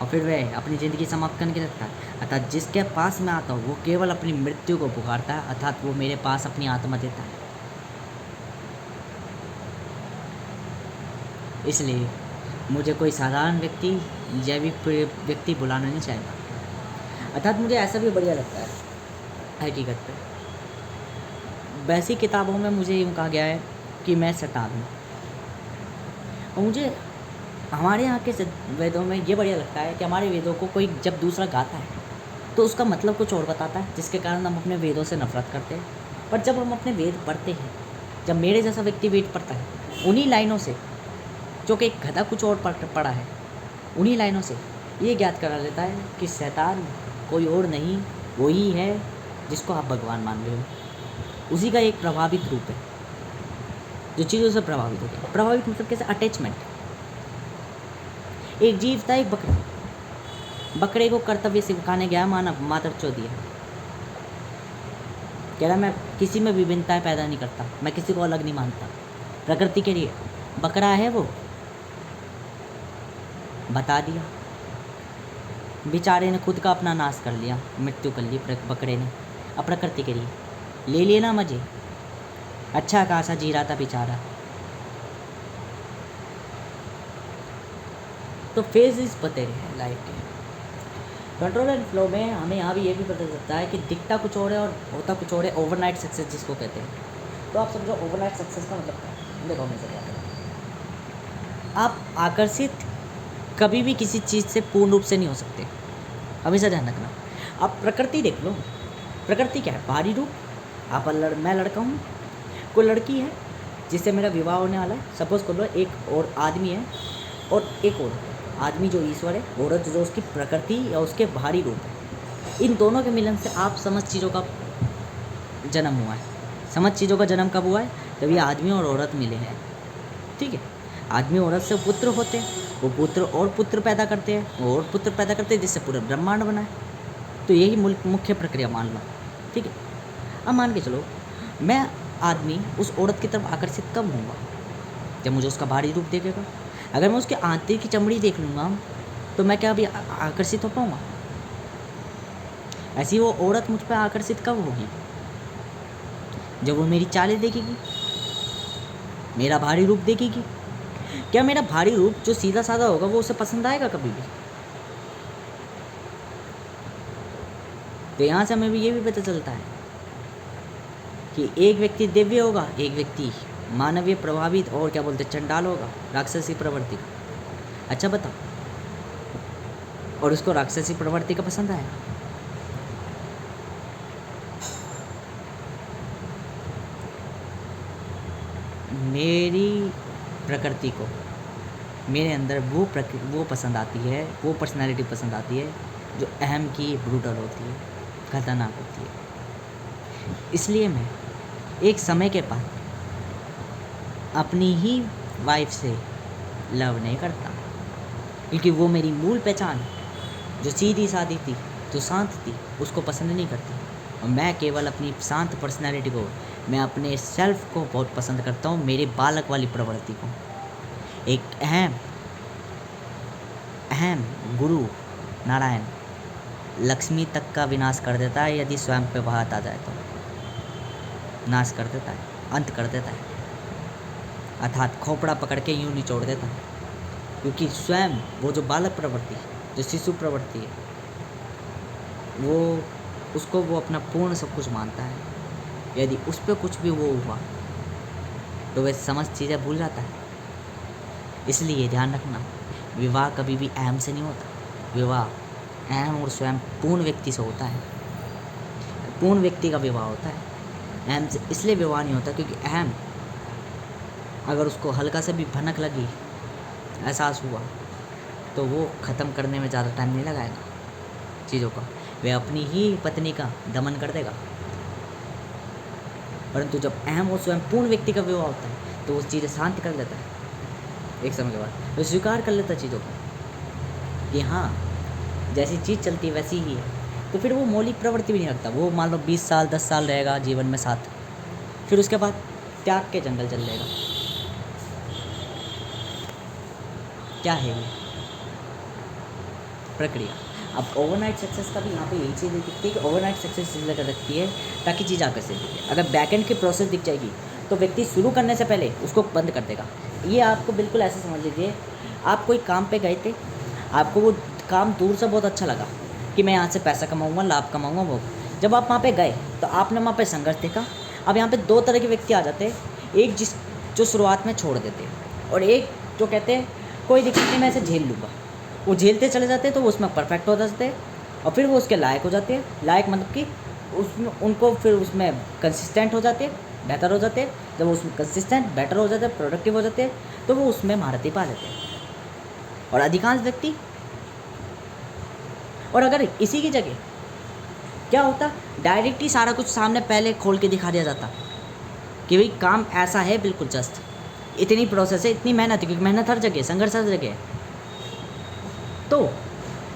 और फिर वह अपनी ज़िंदगी समाप्त करने के लगता है। अर्थात जिसके पास मैं आता हूँ वो केवल अपनी मृत्यु को पुकारता है, अर्थात वो मेरे पास अपनी आत्मा देता है। इसलिए मुझे कोई साधारण व्यक्ति, जैविक व्यक्ति बुलाना नहीं चाहेगा। अर्थात मुझे ऐसा भी बढ़िया लगता है हकीकत पे, वैसी किताबों में मुझे यूँ कहा गया है कि मैं शैतान हूँ। और मुझे हमारे यहाँ के वेदों में ये बढ़िया लगता है कि हमारे वेदों को कोई जब दूसरा गाता है तो उसका मतलब कुछ और बताता है, जिसके कारण हम अपने वेदों से नफरत करते हैं। पर जब हम अपने वेद पढ़ते हैं, जब मेरे जैसा व्यक्ति वेद पढ़ता है, उन्हीं लाइनों से, जो कि एक गधा कुछ और पढ़ा है, उन्हीं लाइनों से ये ज्ञात करा लेता है कि शैतान कोई और नहीं, वही है जिसको आप भगवान मान रहे हो। उसी का एक प्रभावित रूप है जो चीज़ों से प्रभावित होता है। प्रभावित मतलब कैसे? अटैचमेंट। एक जीव था, एक बकरे को कर्तव्य सिखाने गया मानव, मातर चौधरी। कह रहा मैं किसी में विभिन्नताएं पैदा नहीं करता, मैं किसी को अलग नहीं मानता। प्रकृति के लिए बकरा है वो, बता दिया। बेचारे ने खुद का अपना नाश कर लिया, मृत्यु कर ली बकरे ने। अब प्रकृति के लिए ले लिए ना मजे, अच्छा खासा जी रहा था बेचारा। तो फेजेस बतेरे हैं लाइफ के। कंट्रोल एंड फ्लो में हमें यहाँ भी ये भी पता चलता है कि दिखता कुछ और है और होता कुछ और है। ओवरनाइट सक्सेस जिसको कहते हैं, तो आप समझो ओवरनाइट सक्सेस का मतलब क्या है। देखो मैं क्या करें, आप आकर्षित कभी भी किसी चीज़ से पूर्ण रूप से नहीं हो सकते, हमेशा ध्यान रखना। आप प्रकृति देख लो, प्रकृति क्या है, बाहरी रूप। आप मैं लड़का हूँ, कोई लड़की है जिससे मेरा विवाह होने वाला है, सपोज कर लो। एक और आदमी है और एक और आदमी जो ईश्वर है, औरत जो उसकी प्रकृति या उसके बाहरी रूप है। इन दोनों के मिलन से आप समझ चीज़ों का जन्म हुआ है। समझ चीज़ों का जन्म कब हुआ है, जब ये आदमी और औरत मिले हैं, ठीक है। आदमी औरत से पुत्र होते हैं, वो पुत्र और पुत्र पैदा करते हैं और पुत्र पैदा करते हैं, जिससे पूरा ब्रह्मांड बना है। तो यही मुख्य प्रक्रिया मान लो, ठीक है। अब मान के चलो मैं आदमी उस औरत की तरफ आकर्षित कब होऊंगा, जब मुझे उसका बाहरी रूप देखेगा। अगर मैं उसके आंतरिक की चमड़ी देख लूँगा तो मैं क्या अभी आकर्षित हो पाऊँगा। ऐसी वो औरत मुझ पर आकर्षित कब होगी, जब वो मेरी चालें देखेगी, मेरा भारी रूप देखेगी। क्या मेरा भारी रूप जो सीधा साधा होगा वो उसे पसंद आएगा कभी भी। तो यहाँ से हमें भी ये भी पता चलता है कि एक व्यक्ति दिव्य होगा, एक व्यक्ति मानवीय प्रभावित और क्या बोलते चंडाल होगा, राक्षसी प्रवृत्ति का। अच्छा बताओ, और उसको राक्षसी प्रवृत्ति का पसंद आएगा। मेरी प्रकृति को मेरे अंदर वो पसंद आती है, वो पर्सनालिटी पसंद आती है जो अहम की, ब्रूटल होती है, खतरनाक होती है। इसलिए मैं एक समय के बाद अपनी ही वाइफ से लव नहीं करता, क्योंकि वो मेरी मूल पहचान जो सीधी सादी थी, जो शांत थी, उसको पसंद नहीं करती। और मैं केवल अपनी शांत पर्सनैलिटी को, मैं अपने सेल्फ को बहुत पसंद करता हूँ, मेरे बालक वाली प्रवृत्ति को। एक अहम गुरु नारायण लक्ष्मी तक का विनाश कर देता है, यदि स्वयं पे बात आ जाए तो नाश कर देता है, अंत कर देता है, अर्थात खोपड़ा पकड़ के यूँ निचोड़ देता है। क्योंकि स्वयं वो जो बालक प्रवृत्ति, जो शिशु प्रवृत्ति है, उसको वो अपना पूर्ण सब कुछ मानता है। यदि उस पर कुछ भी वो हुआ तो वह समझ चीज़ें भूल जाता है। इसलिए ध्यान रखना, विवाह कभी भी अहम से नहीं होता। विवाह अहम और स्वयं पूर्ण व्यक्ति से होता है। पूर्ण व्यक्ति का विवाह होता है, अहम से इसलिए विवाह नहीं होता क्योंकि अहम अगर उसको हल्का से भी भनक लगी, एहसास हुआ, तो वो ख़त्म करने में ज़्यादा टाइम नहीं लगाएगा चीज़ों का, वह अपनी ही पत्नी का दमन कर देगा। परंतु जब अहम और स्वयं पूर्ण व्यक्ति का विवाह होता है तो वो चीज़ें शांत कर लेता है। एक समय के बाद वो स्वीकार कर लेता है चीज़ों को कि हाँ जैसी चीज़ चलती है वैसी ही है। तो फिर वो मौलिक प्रवृत्ति भी नहीं रखता। वो मान लो 20 साल 10 साल रहेगा जीवन में साथ, फिर उसके बाद त्याग के जंगल चल जाएगा। क्या है ये प्रक्रिया। अब ओवरनाइट सक्सेस का भी यहाँ पे यही चीज़ दिखती है कि ओवरनाइट सक्सेस इसलिए कर रखती है ताकि चीज़ आकर्षित दिखे। अगर बैकएंड की प्रोसेस दिख जाएगी तो व्यक्ति शुरू करने से पहले उसको बंद कर देगा। ये आपको बिल्कुल ऐसे समझ लीजिए, आप कोई काम पे गए थे, आपको वो काम दूर से बहुत अच्छा लगा कि मैं यहाँ से पैसा कमाऊँगा, लाभ कमाऊँगा। वो जब आप वहाँ पे गए तो आपने वहाँ पे संघर्ष देखा। अब यहाँ पे दो तरह के व्यक्ति आ जाते हैं, एक जो शुरुआत में छोड़ देते हैं और एक जो कहते हैं कोई दिक्कत नहीं, मैं इसे झेल लूँगा। वो झेलते चले जाते हैं तो वो उसमें परफेक्ट हो जाते हैं और फिर वो उसके लायक हो जाते हैं। लायक मतलब कि उसमें उनको फिर उसमें कंसिस्टेंट हो जाते हैं, बेहतर हो जाते हैं। जब वो उसमें कंसिस्टेंट बेटर हो जाते हैं, प्रोडक्टिव हो जाते हैं, तो वो उसमें महारती पा लेते हैं। और अधिकांश व्यक्ति, और अगर इसी की जगह क्या होता, डायरेक्ट ही सारा कुछ सामने पहले खोल के दिखा दिया जाता कि भाई काम ऐसा है, बिल्कुल जस्ट इतनी प्रोसेस है, इतनी मेहनत है, क्योंकि मेहनत हर जगह, संघर्ष हर जगह है। तो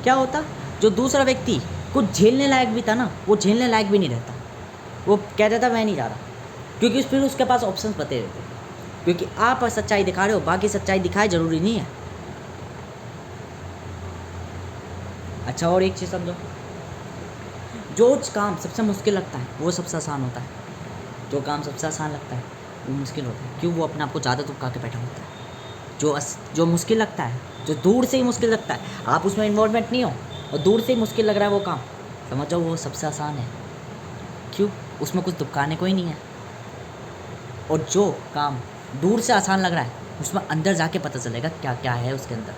क्या होता, जो दूसरा व्यक्ति कुछ झेलने लायक भी था ना, वो झेलने लायक भी नहीं रहता। वो कह देता मैं नहीं जा रहा, क्योंकि फिर उसके पास ऑप्शंस बते रहते हैं, क्योंकि आप सच्चाई दिखा रहे हो, बाकी सच्चाई दिखाए ज़रूरी नहीं है। अच्छा, और एक चीज़ समझो, जो काम सबसे मुश्किल लगता है वो सबसे आसान होता है, जो काम सबसे आसान लगता है वो मुश्किल होता है। क्यों? वो अपने आप को ज़्यादा दुबका के बैठा होता है। जो मुश्किल लगता है, जो दूर से ही मुश्किल लगता है, आप उसमें इन्वॉल्वमेंट नहीं हो और दूर से ही मुश्किल लग रहा है वो काम, समझ जाओ वो सबसे आसान है। क्यों? उसमें कुछ दुबकाने को ही नहीं है। और जो काम दूर से आसान लग रहा है उसमें अंदर जाके पता चलेगा क्या क्या है उसके अंदर।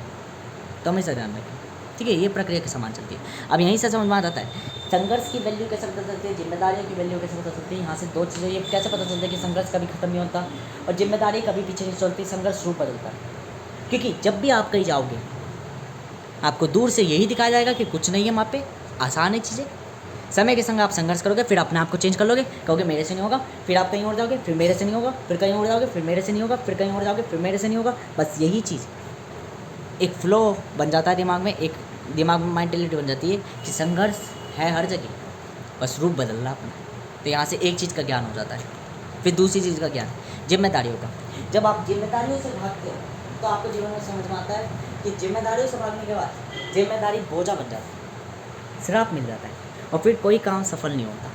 तो हमेशा ध्यान रखें, ठीक है? ये प्रक्रिया के समान चलती है। अब यहीं से समझ में आता है संघर्ष की वैल्यू कैसे पता चलती है, जिम्मेदारियों की वैल्यू कैसे पता चलती है। यहाँ से दो चीज़ें ये कैसे पता चलता है कि संघर्ष कभी खत्म नहीं होता और जिम्मेदारी कभी पीछे नहीं चलती, संघर्ष रूप बदलता है। क्योंकि जब भी आप कहीं जाओगे आपको दूर से यही दिखाया जाएगा कि कुछ नहीं है वहाँ पे, आसान है चीज़ें। समय के संग आप संघर्ष करोगे, फिर अपने आप को चेंज कर लोगे, कहोगे मेरे से नहीं होगा, फिर आप कहीं और जाओगे, फिर मेरे से नहीं होगा, फिर कहीं और जाओगे, फिर मेरे से नहीं होगा, फिर कहीं और जाओगे, फिर मेरे से नहीं होगा। बस यही चीज़ एक फ्लो बन जाता है दिमाग में, एक दिमाग में मेंटेलिटी बन जाती है कि संघर्ष है हर जगह, बस रूप बदल रहा अपना। तो यहाँ से एक चीज़ का ज्ञान हो जाता है। फिर दूसरी चीज़ का ज्ञान जिम्मेदारियों का। जब आप जिम्मेदारियों से भागते हो तो आपको जीवन में समझ में आता है कि जिम्मेदारियों से भागने के बाद जिम्मेदारी बोझा बन जाता है, श्राप मिल जाता है और फिर कोई काम सफल नहीं होता।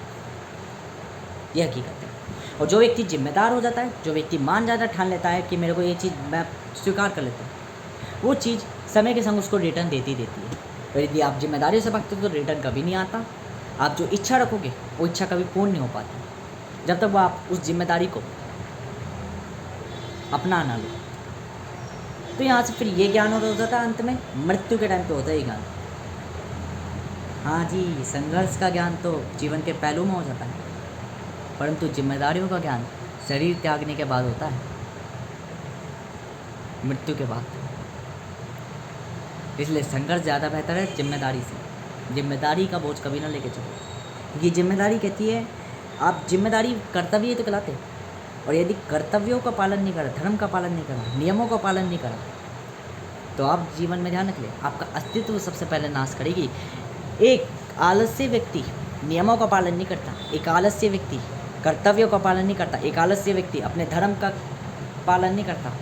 यह हकीकत है। और जो व्यक्ति जिम्मेदार हो जाता है, जो व्यक्ति मान जाता ठान लेता है कि मेरे को ये चीज़ मैं स्वीकार कर लेता हूँ, वो चीज़ समय के संग उसको रिटर्न देती है। और यदि आप जिम्मेदारियों से भागते हो तो रिटर्न कभी नहीं आता। आप जो इच्छा रखोगे वो इच्छा कभी पूर्ण नहीं हो पाती जब तक वो आप उस जिम्मेदारी को अपना ना लो। तो यहाँ से फिर ये ज्ञान हो जाता है अंत में, मृत्यु के टाइम पे होता है ये ज्ञान। हाँ जी, संघर्ष का ज्ञान तो जीवन के पहलू में हो जाता है, परंतु जिम्मेदारियों का ज्ञान शरीर त्यागने के बाद होता है, मृत्यु के बाद। इसलिए संघर्ष ज़्यादा बेहतर है जिम्मेदारी से। जिम्मेदारी का बोझ कभी ना लेके चलो। ये जिम्मेदारी कहती है, आप जिम्मेदारी कर्तव्य तो कहलाते, और यदि कर्तव्यों का पालन नहीं करा, धर्म का पालन नहीं करा, नियमों का पालन नहीं करा, तो आप जीवन में ध्यान रख ले, आपका अस्तित्व सबसे पहले नाश करेगी। एक आलस्य व्यक्ति नियमों का पालन नहीं करता, एक आलस्य व्यक्ति कर्तव्यों का पालन नहीं करता, एक आलस्य व्यक्ति अपने धर्म का पालन नहीं करता,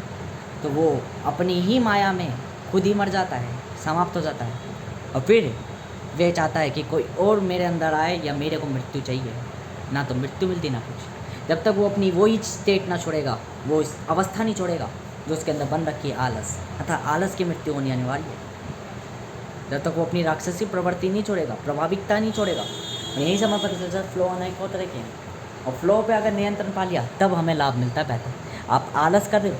तो वो अपनी ही माया में खुद ही मर जाता है, समाप्त हो जाता है। और फिर वह चाहता है कि कोई और मेरे अंदर आए या मेरे को मृत्यु चाहिए, ना तो मृत्यु मिलती ना कुछ। जब तक वो अपनी वही स्टेट ना छोड़ेगा, वो इस अवस्था नहीं छोड़ेगा जो उसके अंदर बन रखी है आलस, अर्थात आलस की मृत्यु होनी अनिवार्य है। जब तक वो अपनी राक्षसी प्रवृत्ति नहीं छोड़ेगा, प्रभाविकता नहीं छोड़ेगा। और यही समय पता चलता है फ्लो होने को तरह के हैं, और फ्लो पे अगर नियंत्रण पा लिया तब हमें लाभ मिलता है बेहतर। आप आलस कर रहे हो,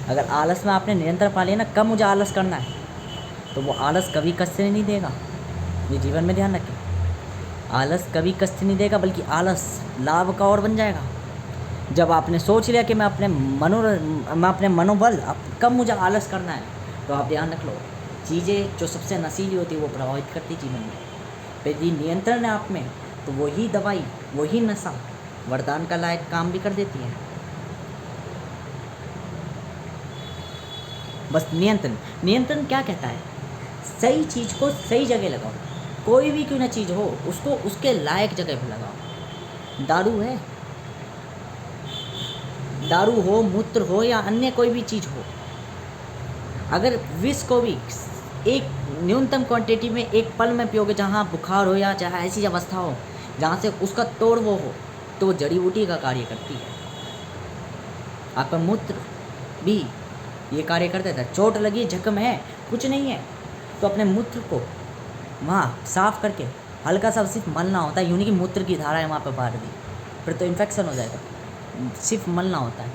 अगर आलस में आपने नियंत्रण पा लिया ना, कब मुझे आलस करना है, तो वो आलस कभी कष्ट नहीं देगा। ये जीवन में ध्यान रखें, आलस कभी कष्ट नहीं देगा, बल्कि आलस लाभ का और बन जाएगा। जब आपने सोच लिया कि मैं अपने मनोबल कब मुझे आलस करना है, तो आप ध्यान रख लो, चीज़ें जो सबसे नशीली होती है वो प्रभावित करती जीवन में। यदि नियंत्रण है आप में, तो वही दवाई, वही नशा वरदान का लायक काम भी कर देती है। बस नियंत्रण क्या कहता है, सही चीज़ को सही जगह लगाओ, कोई भी क्यों ना चीज़ हो उसको उसके लायक जगह पर लगाओ। दारू हो, मूत्र हो या अन्य कोई भी चीज़ हो, अगर विष को भी एक न्यूनतम क्वांटिटी में एक पल में पियोगे, जहाँ बुखार हो या चाहे ऐसी अवस्था हो जहाँ से उसका तोड़ वो हो, तो वो जड़ी बूटी का कार्य करती है। आपका मूत्र भी ये कार्य कर देता है। चोट लगी, जख्म है, कुछ नहीं है, तो अपने मूत्र को वहाँ साफ करके हल्का सा सिर्फ मलना होता है, यूँ नहीं कि मूत्र की धारा है वहाँ पर बाहर दी, फिर तो इन्फेक्शन हो जाएगा। सिर्फ मलना होता है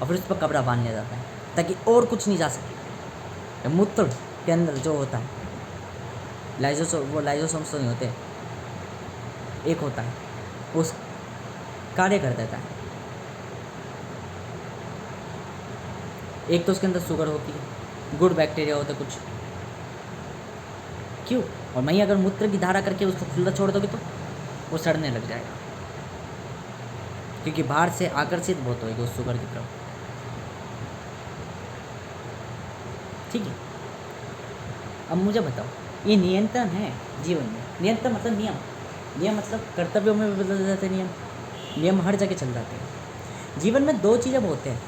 और फिर उस पर कपड़ा बांध लिया जाता है ताकि और कुछ नहीं जा सके। मूत्र के अंदर जो होता है लाइजोसोम्स तो नहीं होते, एक होता है, उस कार्य कर देता है। एक तो उसके अंदर शुगर होती है, गुड बैक्टीरिया होता है कुछ, क्यों? और वहीं अगर मूत्र की धारा करके उसको खुला छोड़ दोगे तो वो सड़ने लग जाएगा, क्योंकि बाहर से आकर्षित बहुत होगी उस शुगर की तरफ। ठीक है, अब मुझे बताओ, ये नियंत्रण है जीवन में। नियंत्रण मतलब नियम मतलब कर्तव्यों में भी बदल जाते नियम, नियम हर जगह चल जाते हैं। जीवन में दो चीज़ें बहुत हैं,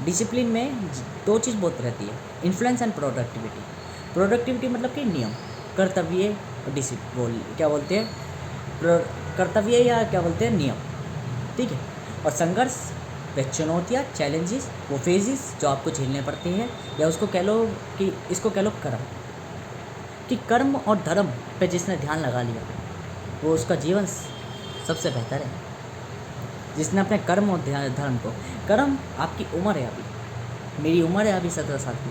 डिसिप्लिन में दो चीज़ बहुत रहती है, इन्फ्लुएंस एंड प्रोडक्टिविटी। प्रोडक्टिविटी मतलब कि नियम, कर्तव्य और क्या बोलते हैं, कर्तव्य या क्या बोलते हैं, नियम, ठीक है। और संघर्ष व चुनौतियाँ, चैलेंजेस, वो फेजेस जो आपको झेलने पड़ते हैं, या उसको कह लो कि इसको कह लो कर्म, कि कर्म और धर्म पे जिसने ध्यान लगा लिया वो उसका जीवन सबसे बेहतर है। जिसने अपने कर्म और धर्म को, कर्म आपकी उम्र है, अभी मेरी उम्र है अभी 17 साल की,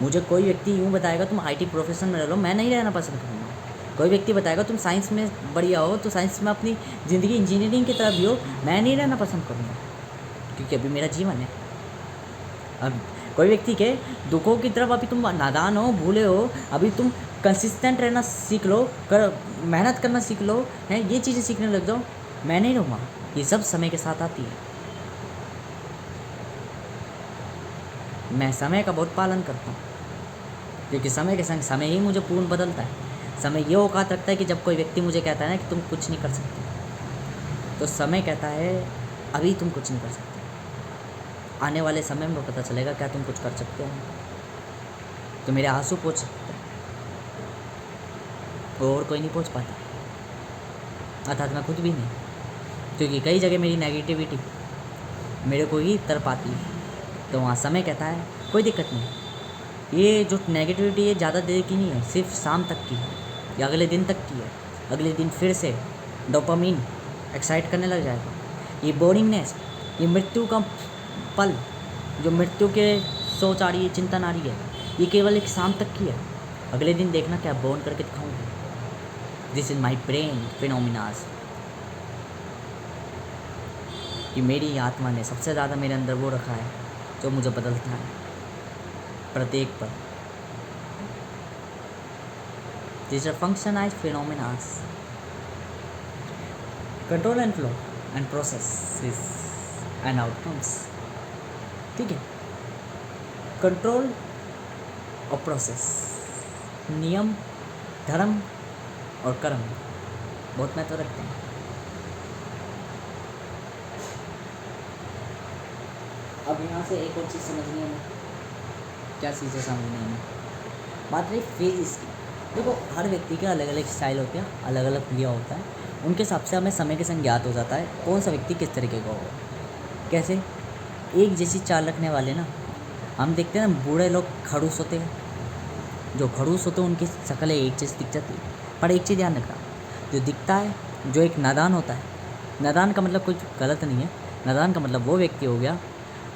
मुझे कोई व्यक्ति यूँ बताएगा तुम IT प्रोफेशन में रह लो, मैं नहीं रहना पसंद करूँगा। कोई व्यक्ति बताएगा तुम साइंस में बढ़िया हो, तो साइंस में अपनी ज़िंदगी इंजीनियरिंग की तरफ भी हो, मैं नहीं रहना पसंद करूँगा, क्योंकि अभी मेरा जीवन है। अब कोई व्यक्ति के दुखों की तरफ अभी तुम नादान हो, भूले हो, अभी तुम कंसिस्टेंट रहना सीख लो, मेहनत करना सीख लो, हैं, ये चीज़ें सीखने लग जाओ, मैं नहीं रहूँगा। ये सब समय के साथ आती है। मैं समय का बहुत पालन करता हूँ, क्योंकि समय के संग समय ही मुझे पूर्ण बदलता है। समय ये औकात रखता है कि जब कोई व्यक्ति मुझे कहता है ना कि तुम कुछ नहीं कर सकते, तो समय कहता है अभी तुम कुछ नहीं कर सकते, आने वाले समय में पता चलेगा क्या तुम कुछ कर सकते हो। तो मेरे आंसू पोंछ सकते हैं, और कोई नहीं पोंछ पाता, अर्थात मैं खुद भी नहीं, क्योंकि कई जगह मेरी नेगेटिविटी मेरे को ही तर पाती है। तो वहाँ समय कहता है कोई दिक्कत नहीं, ये जो नेगेटिविटी है ज़्यादा देर की नहीं है, सिर्फ शाम तक की है या अगले दिन तक की है। अगले दिन फिर से डोपामीन एक्साइट करने लग जाएगा। ये बोरिंगनेस, ये मृत्यु का पल, जो मृत्यु के सोच आ रही है, चिंतन आ रही है, ये केवल एक शाम तक की है। अगले दिन देखना क्या बोर्न करके दिखाऊंगी। This is my brain phenomenas, कि मेरी आत्मा ने सबसे ज़्यादा मेरे अंदर वो रखा है जो मुझे बदलता है प्रत्येक पल। This are functionized phenomenas, control and flow and processes and outcomes, ठीक है। कंट्रोल और प्रोसेस, नियम, धर्म और कर्म बहुत महत्व रखते हैं। अब यहाँ से एक और चीज़ समझनी है, क्या चीज़ें समझनी है, बात रही फेजेस की। देखो हर व्यक्ति के अलग अलग स्टाइल होते हैं, अलग अलग क्रिया होता है, उनके हिसाब से हमें समय के संग ज्ञात हो जाता है कौन सा व्यक्ति किस तरीके का होगा। कैसे, एक जैसी चाल रखने वाले ना, हम देखते हैं ना बूढ़े लोग खड़ूस होते हैं, जो खड़ूस होते हैं उनकी शक्लें एक जैसी दिख जाती है। पर एक चीज़ ध्यान रखना, जो दिखता है, जो एक नादान होता है, नादान का मतलब कुछ गलत नहीं है, नादान का मतलब वो व्यक्ति हो गया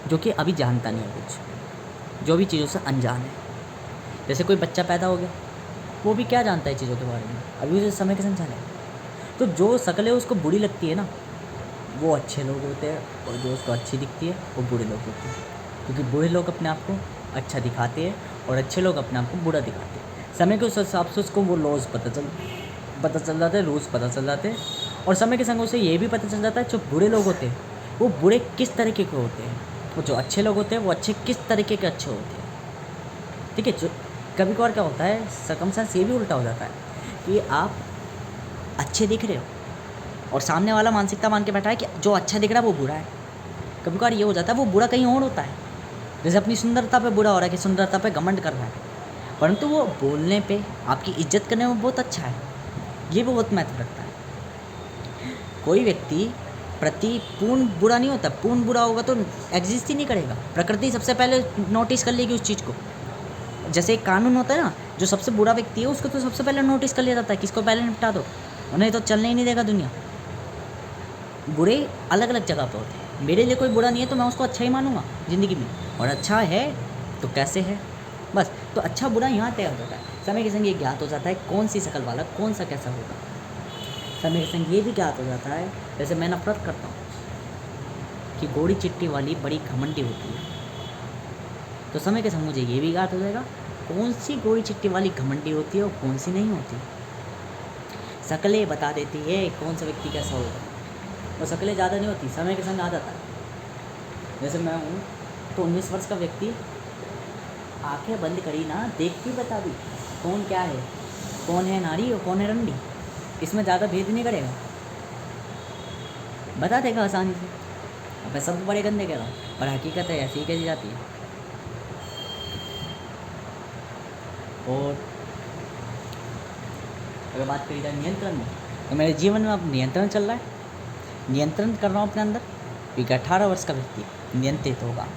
जो कि अभी जानता नहीं है कुछ, जो भी चीज़ों से अनजान है। जैसे कोई बच्चा पैदा हो गया, वो भी क्या जानता है चीज़ों के बारे में, अभी उसे समय के संग जाना है। तो जो शक्लें उसको बुरी लगती है ना, वो अच्छे लोग होते हैं, और जो उसको अच्छी दिखती है वो बुरे लोग होते हैं, क्योंकि बुरे लोग अपने आप को अच्छा दिखाते हैं और अच्छे लोग अपने आप को बुरा दिखाते हैं। समय के उस हिसाब से उसको वो लॉज पता चल जाते हैं, रूल्स पता चल जाते हैं, और समय के संग उसे ये भी पता चल जाता है जो बुरे लोग होते हैं वो बुरे किस तरीके के होते हैं, और जो अच्छे लोग होते हैं वो अच्छे किस तरीके के अच्छे होते हैं, ठीक है। जो कभी कभार क्या होता है, सर्कमस्टेंस ये भी उल्टा हो जाता है कि आप अच्छे दिख रहे हो और सामने वाला मानसिकता मान के बैठा है कि जो अच्छा दिख रहा है वो बुरा है। कभी कभार ये हो जाता है वो बुरा कहीं और होता है, जैसे अपनी सुंदरता पे बुरा हो रहा है कि सुंदरता पे घमंड कर रहा है, परंतु वो बोलने पे आपकी इज्जत करने में बहुत अच्छा है। ये भी बहुत महत्व रखता है। कोई व्यक्ति प्रति पूर्ण बुरा नहीं होता, पूर्ण बुरा होगा तो एग्जिस्ट ही नहीं करेगा। प्रकृति सबसे पहले नोटिस कर लेगी उस चीज़ को। जैसे एक कानून होता है ना, जो सबसे बुरा व्यक्ति है उसको तो सबसे पहले नोटिस कर लिया जाता है, किसको पहले निपटा दो, उन्हें तो चलने ही नहीं देगा दुनिया। बुरे अलग अलग जगह पे होते हैं। मेरे लिए कोई बुरा नहीं है तो मैं उसको अच्छा ही मानूंगा ज़िंदगी में, और अच्छा है तो कैसे है, बस। तो अच्छा बुरा यहाँ तय हो जाता है। समय के संग ये ज्ञात हो जाता है कौन सी शक्ल वाला कौन सा कैसा होगा। समय के संग ये भी ज्ञात हो जाता है, जैसे मैं नफरत करता हूँ कि गोरी चिट्टी वाली बड़ी घमंडी होती है, तो समय के संग मुझे ये भी ज्ञात हो जाएगा कौन सी गोरी चिट्टी वाली घमंडी होती है और कौन सी नहीं होती। शक्लें बता देती है कौन सा व्यक्ति कैसा होगा, और शक्लें ज़्यादा नहीं होती, समय के संग आ जाता है। जैसे मैं हूँ तो 19 वर्ष का व्यक्ति, आंखें बंद करी ना, देखती बता दी कौन क्या है, कौन है नारी और कौन है रंडी, इसमें ज़्यादा भेद नहीं करेगा। बता देगा आसानी से। अब मैं सब बड़े गंदे कह रहा हूँ, पर हकीकत है ऐसी ही कही जाती है। और अगर बात करी जाए नियंत्रण में, तो मेरे जीवन में अब नियंत्रण चल रहा है, नियंत्रण कर रहा हूँ अपने अंदर, क्योंकि 18 वर्ष का व्यक्ति नियंत्रित होगा।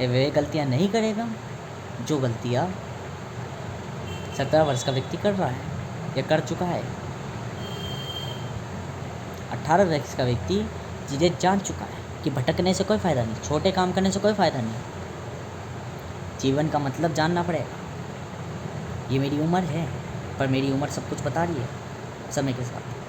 ये वे गलतियाँ नहीं करेगा जो गलतियाँ 17 वर्ष का व्यक्ति कर रहा है या कर चुका है। 18 वर्ष का व्यक्ति चीज़ें जान चुका है कि भटकने से कोई फ़ायदा नहीं, छोटे काम करने से कोई फ़ायदा नहीं, जीवन का मतलब जानना पड़ेगा। ये मेरी उम्र है, पर मेरी उम्र सब कुछ बता रही है समय के साथ।